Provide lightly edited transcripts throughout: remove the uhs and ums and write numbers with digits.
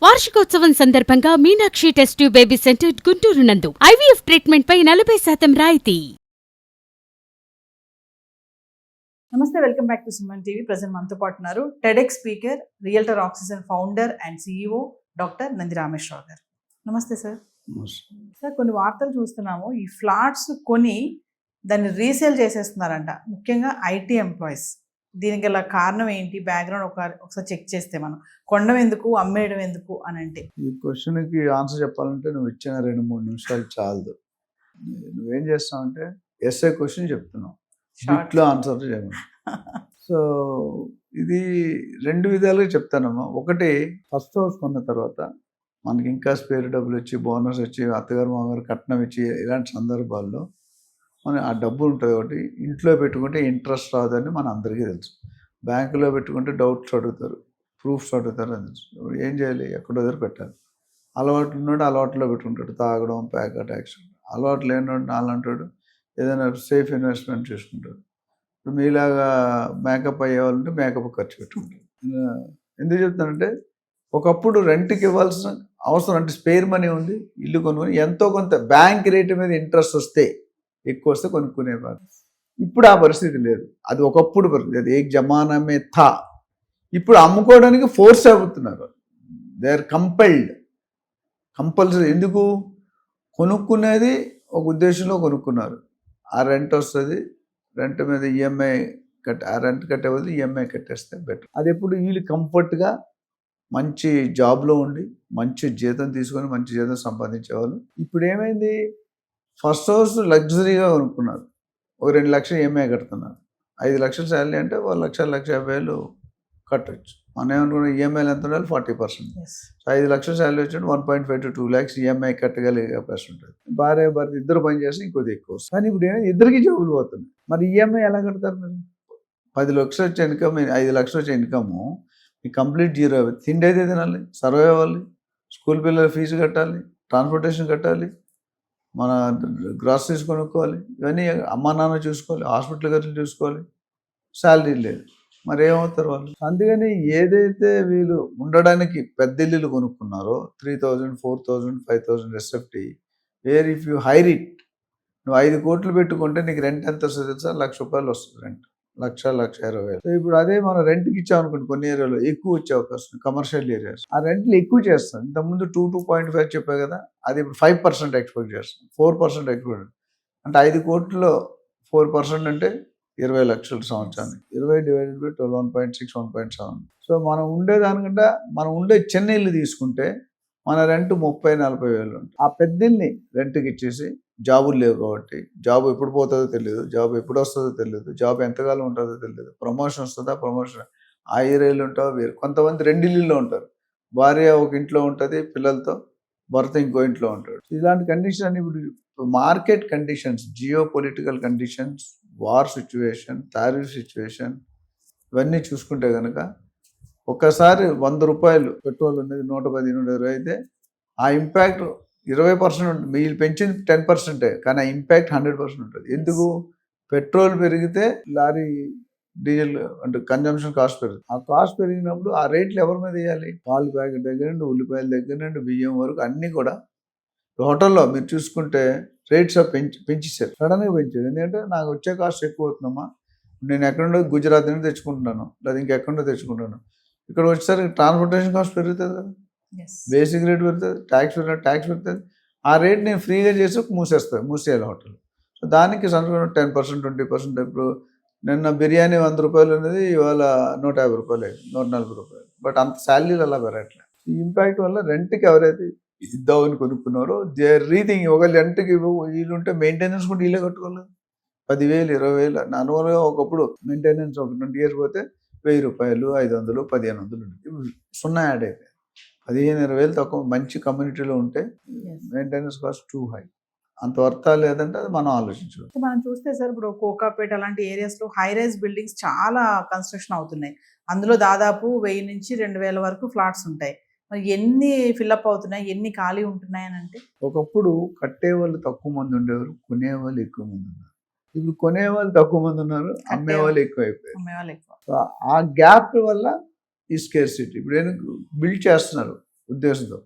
వార్షికోత్సవం సందర్భంగా Meenakshi test tube baby centre Guntur నందు ఐవీఎఫ్ ట్రీట్మెంట్ పై 40% రాయితీ. నమస్తే, welcome back to Suman TV. Present మనతో పాటు ఉన్నారు TEDx speaker, realtor oxygen founder and CEO doctor Nandi Rameshwar Rao గారు. నమస్తే సార్. సార్, కొన్ని వార్తలు చూస్తున్నాము, ఈ ఫ్లాట్స్ కొని దాన్ని రీసేల్ చేసేస్తున్నారంట, ముఖ్యంగా ఐటీ ఎంప్లాయీస్. దీనికి గల కారణం ఏంటి, బ్యాక్గ్రౌండ్ ఒకసారి చెక్ చేస్తే మనం కొనడం ఎందుకు, అమ్మేయడం ఎందుకు అని అంటే? ఈ క్వశ్చన్కి ఆన్సర్ చెప్పాలంటే నువ్వు ఇచ్చిన 2-3 నిమిషాలు చాలదు. నువ్వేం చేస్తావంటే ఎస్ఏ క్వశ్చన్ చెప్తున్నావు, బిట్లో ఆన్సర్ చేయమని. సో ఇది 2 విధాలుగా చెప్తానమ్మా. ఒకటి, ఫస్ట్ హౌస్ కొన్న తర్వాత మనకి ఇంకా స్పేర్ డబ్బులు వచ్చి, బోనస్ వచ్చి, అత్తగారు మామగారు కట్నం ఇచ్చి, ఇలాంటి సందర్భాల్లో మనం ఆ డబ్బు ఉంటుంది ఒకటి. ఇంట్లో పెట్టుకుంటే ఇంట్రెస్ట్ రాదని మన అందరికీ తెలుసు. బ్యాంకులో పెట్టుకుంటే డౌట్స్ అడుగుతారు, ప్రూఫ్స్ అడుగుతారు అని తెలుసు. ఏం చేయాలి, ఎక్కడో దగ్గర పెట్టాలి. అలవాటు ఉన్నాడు అలవాటులో పెట్టుకుంటాడు, తాగడం, ప్యాకెట్ యాక్షన్. అలవాటు లేనివాడు నాలంటాడు ఏదైనా సేఫ్ ఇన్వెస్ట్మెంట్ చేసుకుంటాడు. ఇప్పుడు మీలాగా మేకప్ అయ్యేవాళ్ళంటే మేకప్ ఖర్చు పెట్టుకుంటారు. ఎందుకు చెప్తానంటే, ఒకప్పుడు రెంట్కి ఇవ్వాల్సిన అవసరం, అంటే స్పేర్ మనీ ఉంది, ఇల్లు కొనుక్కొని ఎంతో కొంత బ్యాంక్ రేటు మీద ఇంట్రెస్ట్ వస్తే, ఎక్కువ వస్తే కొనుక్కునేవారు. ఇప్పుడు ఆ పరిస్థితి లేదు. అది ఒకప్పుడు పరిస్థితి, అది ఏ జమానమే థా. ఇప్పుడు అమ్ముకోవడానికి ఫోర్స్ అవుతున్నారు. They are compulsory. ఎందుకు కొనుక్కునేది ఒక ఉద్దేశంలో కొనుక్కున్నారు. ఆ రెంట్ వస్తుంది, రెంట్ మీద ఈఎంఐ ఆ రెంట్ కట్టే బదులు ఈఎంఐ కట్టేస్తే బెటర్. అది ఎప్పుడు వీళ్ళు కంఫర్ట్గా మంచి జాబ్లో ఉండి మంచి జీతం తీసుకొని మంచి జీతం సంపాదించేవాళ్ళు. ఇప్పుడు ఏమైంది, ఫస్ట్ హౌస్ లగ్జరీగా కొనుక్కున్నారు, ఒక 2 లక్షలు ఈఎంఐ కడుతున్నారు. 5 లక్షలు శాలరీ అంటే 1,50,000 కట్టవచ్చు. మనం ఏమనుకున్నాం, ఈఎంఐలు ఎంత ఉండాలి, 40%. సో 5 లక్షల శాలరీ వచ్చినట్టు 1.5 to 2 lakhs ఈఎంఐ కట్టగలిగే అవకాశం ఉంటుంది. భార్య భర్త ఇద్దరు పని చేస్తే ఇంకొద్ది ఎక్కువ వస్తుంది. కానీ ఇప్పుడు ఏమైనా ఇద్దరికి జాబులు పోతుంది. మరి ఈఎంఐ ఎలా కడతారు మీరు? 10 లక్షలు వచ్చే ఇన్కమ్, 5 లక్షలు వచ్చే ఇన్కము ఈ కంప్లీట్ జీరో. తిండి అయితే తినాలి, సర్వే అవ్వాలి, స్కూల్ పిల్లల ఫీజు కట్టాలి, ట్రాన్స్పోర్టేషన్ కట్టాలి, మన గ్రాసరీస్ కొనుక్కోవాలి, ఇవన్నీ అమ్మా నాన్న చూసుకోవాలి, హాస్పిటల్ ఖర్చులు చూసుకోవాలి, శాలరీ లేదు. మరి ఏమవుతారు వాళ్ళు? అందుకని ఏదైతే వీళ్ళు ఉండడానికి పెద్ద ఇల్లులు కొనుక్కున్నారో 3,000, 4,000, 5,000 SFT, where if you hire it, నువ్వు 5 కోట్లు పెట్టుకుంటే నీకు రెంట్ ఎంత వస్తుంది తెలుసా? ₹1,00,000 వస్తుంది రెంట్. 1,20,000. సో ఇప్పుడు అదే మనం రెంట్కి ఇచ్చామనుకోండి, కొన్ని ఏరియాలో ఎక్కువ వచ్చే అవకాశం, కమర్షియల్ ఏరియాస్ ఆ రెంట్లు ఎక్కువ చేస్తాం. ఇంతకుముందు 2.5 చెప్పాయి కదా, అది ఇప్పుడు 5% ఎక్స్పెక్ట్ చేస్తాం, 4% ఎక్స్పెక్ట్. అంటే 5 కోట్లలో 4% అంటే 20 లక్షలు సంవత్సరానికి. 20 డివైడెడ్ బై 12, 1.6, 1.7. సో మనం ఉండేదానికంటే మనం ఉండే చిన్న ఇల్లు తీసుకుంటే మన రెంట్ 30-40 వేలు ఉంటుంది. ఆ పెద్ద ఇల్లుని రెంట్కి ఇచ్చేసి, జాబులు లేవు కాబట్టి, జాబ్ ఎప్పుడు పోతుందో తెలియదు, జాబ్ ఎప్పుడు వస్తుందో తెలియదు, జాబ్ ఎంతకాలం ఉంటుందో తెలియదు, ప్రమోషన్ వస్తుందా, ప్రమోషన్ ఆ ఏరియాలో ఉంటావు వేరు. కొంతమంది 2 ఇళ్ళల్లో ఉంటారు, భార్య ఒక ఇంట్లో ఉంటుంది పిల్లలతో, భర్త ఇంకో ఇంట్లో ఉంటాడు. ఇలాంటి కండిషన్ అన్ని ఇప్పుడు market conditions, geo political conditions, war situation, tariff situation, ఇవన్నీ చూసుకుంటే కనుక ఒక్కసారి ₹100 పెట్రోల్ ఉన్నది 110-120 అయితే ఆ ఇంపాక్ట్ 20% ఉంటుంది. మీరు పెంచింది 10%, కానీ ఆ ఇంపాక్ట్ 100% ఉంటుంది. ఎందుకు? పెట్రోల్ పెరిగితే లారీ డీజిల్ అంటే కన్జంప్షన్ కాస్ట్ పెరుగుతుంది. ఆ కాస్ట్ పెరిగినప్పుడు ఆ రేట్లు ఎవరి మీద వేయాలి? పాలు ప్యాకెట్ దగ్గర నుండి, ఉల్లిపాయల దగ్గర నుండి, బియ్యం వరకు అన్నీ కూడా. హోటల్లో మీరు చూసుకుంటే రేట్స్ పెంచేశారు, సడన్గా పెంచారు. ఎందుకంటే నాకు వచ్చే కాస్ట్ ఎక్కువ అవుతుందమ్మా, నేను ఎక్కడుండో గుజరాత్ నుండి తెచ్చుకుంటున్నాను, లేదా ఇంకెక్కడో తెచ్చుకుంటాను. ఇక్కడ వచ్చేసరికి ట్రాన్స్పోర్టేషన్ కాస్ట్ పెరుగుతుంది కదా, బేసిక్ రేట్ పెరుగుతుంది, ట్యాక్స్ పెరుగుతుంది. ఆ రేట్ నేను ఫ్రీగా చేసి మూసేయాలి హోటల్. సో దానికి సంవత్సరం 10%, 20%. ఇప్పుడు నిన్న బిర్యానీ ₹100 ఉన్నది, ఇవాళ ₹150, ₹140. బట్ అంత శాలరీలు అలా పెరగట్లేదు. ఈ ఇంపాక్ట్ వల్ల రెంట్కి ఎవరైతే ఇద్దామని కొనుక్కున్నారో దే ఆర్ రీథింగ్. ఒక రెంట్కి వీళ్ళుంటే మెయింటెనెన్స్ కూడా వీళ్ళే కట్టుకోలేదు. 10,000, 20,000. నార్మల్గా ఒకప్పుడు మెయింటెనెన్స్ ఒక 20 years పోతే ₹1,000, 500, 1,500 ఉంటుంది. సున్నా యాడ్ అయిపోయింది. 15-20 తక్కువ మంచి కమ్యూనిటీలో ఉంటే మెయింటెనెన్స్ కాస్ట్ టూ హై. అంత వర్తా లేదంటే అది మనం ఆలోచించాలి. మనం చూస్తే సార్, ఇప్పుడు కోకాపేట అలాంటి ఏరియాస్లో హై రైజ్ బిల్డింగ్స్ చాలా కన్స్ట్రక్షన్ అవుతున్నాయి. అందులో దాదాపు 1000 నుంచి 2,000 వరకు ఫ్లాట్స్ ఉంటాయి. మరి ఎన్ని ఫిల్అప్ అవుతున్నాయి, ఎన్ని ఖాళీ ఉంటున్నాయి అని అంటే? ఒకప్పుడు కట్టేవాళ్ళు తక్కువ మంది ఉండేవారు, కొనేవాళ్ళు ఎక్కువ మంది ఉన్నారు. ఇప్పుడు కొనేవాళ్ళు తక్కువ మంది ఉన్నారు, అమ్మేవాళ్ళు ఎక్కువ అయిపోయారు. ఆ గ్యాప్ వల్ల ఈ స్కేర్సిటీ. ఇప్పుడు బిల్డ్ చేస్తున్నారు, ఉద్దేశంతో.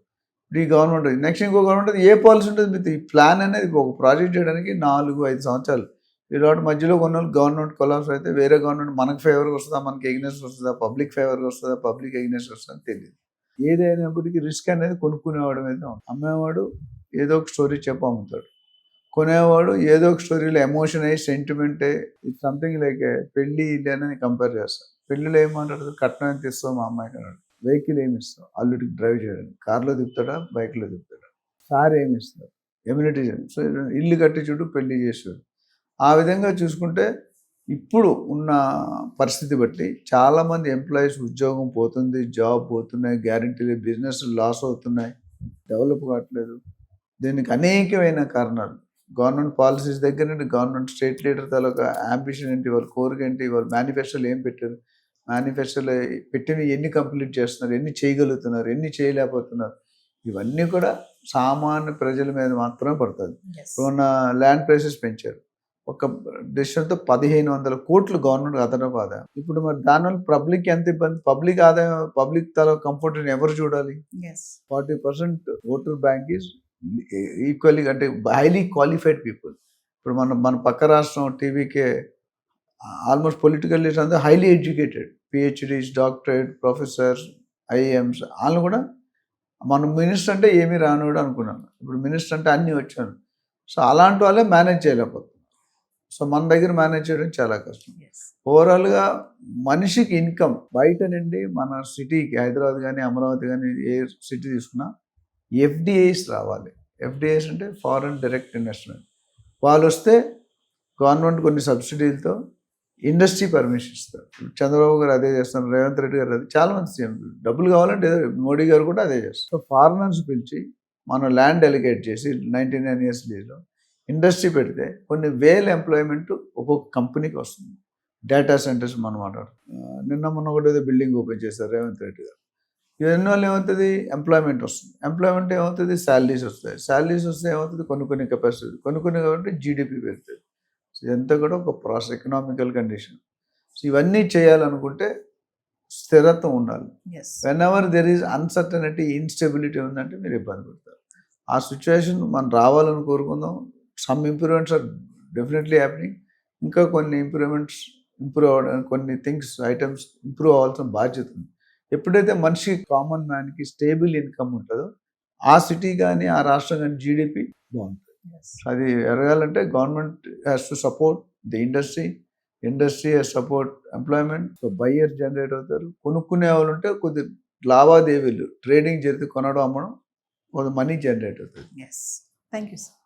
ఇప్పుడు ఈ గవర్నమెంట్ నెక్స్ట్ ఇంకో గవర్నమెంట్ ఏ పాలసీ ఉంటుంది మీకు ఈ ప్లాన్ అనేది ఒక ప్రాజెక్ట్ చేయడానికి 4-5 సంవత్సరాలు. ఈరోజు మధ్యలో కొన్ని గవర్నమెంట్ కొలాప్స్ అయితే వేరే గవర్నమెంట్ మనకు ఫేవర్గా వస్తుందా, మనకి ఎగ్నెస్ట్ వస్తుందా, పబ్లిక్ ఫేవర్గా వస్తుందా, పబ్లిక్ ఎగ్నెస్ట్ వస్తుందా తెలియదు. ఏదైనప్పటికీ రిస్క్ అనేది కొనుక్కునేవాడు మీద ఉంటుంది. అమ్మేవాడు ఏదో ఒక స్టోరీ చెప్పి అమ్ముతాడు, కొనేవాడు ఏదో ఒక స్టోరీలో ఎమోషన్ అయ్యి సెంటిమెంట్ ఇట్ సంథింగ్ లైక్ పెళ్ళి ఇల్లు అనేది కంపేర్ చేస్తాం. పెళ్ళిలో ఏమంటాడు, కట్నం ఎంత ఇస్తావు మా అమ్మాయికి అన్నాడు, వెహికల్ ఏమి ఇస్తావు అల్లుడికి డ్రైవ్ చేయడానికి, కార్లో తిప్పుతాడా బైక్లో తిప్పుతాడా, సార్ ఏమి ఇస్తారు ఎమ్యూనిటీ. సో ఇల్లు కట్టి చూడు పెళ్లి చేసాడు. ఆ విధంగా చూసుకుంటే ఇప్పుడు ఉన్న పరిస్థితి బట్టి చాలామంది ఎంప్లాయీస్ ఉద్యోగం పోతుంది, జాబ్ పోతున్నాయి, గ్యారంటీలు బిజినెస్ లాస్ అవుతున్నాయి, డెవలప్ కావట్లేదు. దీనికి అనేకమైన కారణాలు. గవర్నమెంట్ పాలసీస్ దగ్గర నుండి గవర్నమెంట్ స్టేట్ లీడర్ తాలూకా అంబిషన్ ఏంటి, వాళ్ళ కోరిక ఏంటి, వాళ్ళ మేనిఫెస్టోలు ఏం పెట్టారు, మేనిఫెస్టోలో పెట్టినవి ఎన్ని కంప్లీట్ చేస్తున్నారు, ఎన్ని చేయగలుగుతున్నారు, ఎన్ని చేయలేకపోతున్నారు, ఇవన్నీ కూడా సామాన్య ప్రజల మీద మాత్రమే పడుతుంది. ఇప్పుడు ఉన్న ల్యాండ్ ప్రైసెస్ పెంచారు, ఒక డెసిషన్తో 1500 కోట్లు గవర్నమెంట్ అదనపు ఆదాయం. ఇప్పుడు మరి దానివల్ల పబ్లిక్ ఎంత ఇబ్బంది, పబ్లిక్ ఆదాయం, పబ్లిక్ తల కంఫర్ట్ని ఎవరు చూడాలి? 40% ఓటర్ బ్యాంక్ ఈజ్ ఈక్వల్లీ అంటే హైలీ క్వాలిఫైడ్ పీపుల్. ఇప్పుడు మన పక్క రాష్ట్రం టీవీకే ఆల్మోస్ట్ పొలిటికల్ లీడర్స్ అందరూ highly educated, PhDs, doctorate, professors, ఐఏఎమ్స్. వాళ్ళు కూడా మన మినిస్టర్ అంటే ఏమీ రానివాడు అనుకున్నాను, ఇప్పుడు మినిస్టర్ అంటే అన్నీ వచ్చాను. సో అలాంటి వాళ్ళే మేనేజ్ చేయలేకపోతున్నారు. సో మన దగ్గర మేనేజ్ చేయడం చాలా కష్టం. ఓవరాల్గా మనిషికి ఇన్కమ్ బయట నుండి మన సిటీకి హైదరాబాద్ కానీ అమరావతి కానీ ఏ సిటీ తీసుకున్నా ఎఫ్డిఐస్ రావాలి. ఎఫ్డిఐస్ అంటే ఫారెన్ డైరెక్ట్ ఇన్వెస్ట్మెంట్. వాళ్ళు వస్తే గవర్నమెంట్ కొన్ని సబ్సిడీలతో ఇండస్ట్రీ పర్మిషన్ ఇస్తారు. చంద్రబాబు గారు అదే చేస్తున్నారు, రేవంత్ రెడ్డి గారు అదే, చాలామంది సీఎం డబ్బులు కావాలంటే మోడీ గారు కూడా అదే చేస్తారు. సో ఫారినర్స్ పిలిచి మనం ల్యాండ్ డెలిగేట్ చేసి 99 years లీజ్లో ఇండస్ట్రీ పెడితే కొన్ని వేల ఎంప్లాయ్మెంట్ ఒక్కొక్క కంపెనీకి వస్తుంది. డేటా సెంటర్స్ మనం మాట్లాడుతున్నాం. నిన్న మొన్న కూడా ఏదో బిల్డింగ్ ఓపెన్ చేశారు రేవంత్ రెడ్డి గారు. ఇవన్నీ వల్ల ఏమవుతుంది, ఎంప్లాయ్మెంట్ వస్తుంది. ఎంప్లాయ్మెంట్ ఏమవుతుంది, శాలరీస్ వస్తాయి. శాలరీస్ వస్తే ఏమవుతుంది, కొన్ని కెపాసిటీ, కొన్ని కాబట్టి జీడిపి పెరుగుతుంది. సో ఇదంతా కూడా ఒక ప్రాసెస్, ఎకనామికల్ కండిషన్. సో ఇవన్నీ చేయాలనుకుంటే స్థిరత్వం ఉండాలి. Whenever there is uncertainty, instability ఉందంటే మీరు ఇబ్బంది పడతారు. ఆ సిచ్యువేషన్ మనం రావాలని కోరుకుందాం. Some improvements are definitely happening. ఇంకా కొన్ని ఇంప్రూవ్ అవ్వడానికి, కొన్ని థింగ్స్ ఐటమ్స్ ఇంప్రూవ్ అవ్వాల్సిన బాధ్యత ఉంది. ఎప్పుడైతే మనిషి కామన్ మ్యాన్కి స్టేబుల్ ఇన్కమ్ ఉంటుందో ఆ సిటీ కానీ ఆ రాష్ట్రం కానీ జీడిపి బాగుంటుంది. అది ఎరగాలంటే government has to support the industry has support employment. So buyer generate అవుతారు, కొనుక్కునే వాళ్ళు ఉంటే కొద్ది లావాదేవీలు, ట్రేడింగ్ జరిగితే కొనడం అమ్మడం, కొంత మనీ జనరేట్ అవుతుంది. Thank you sir.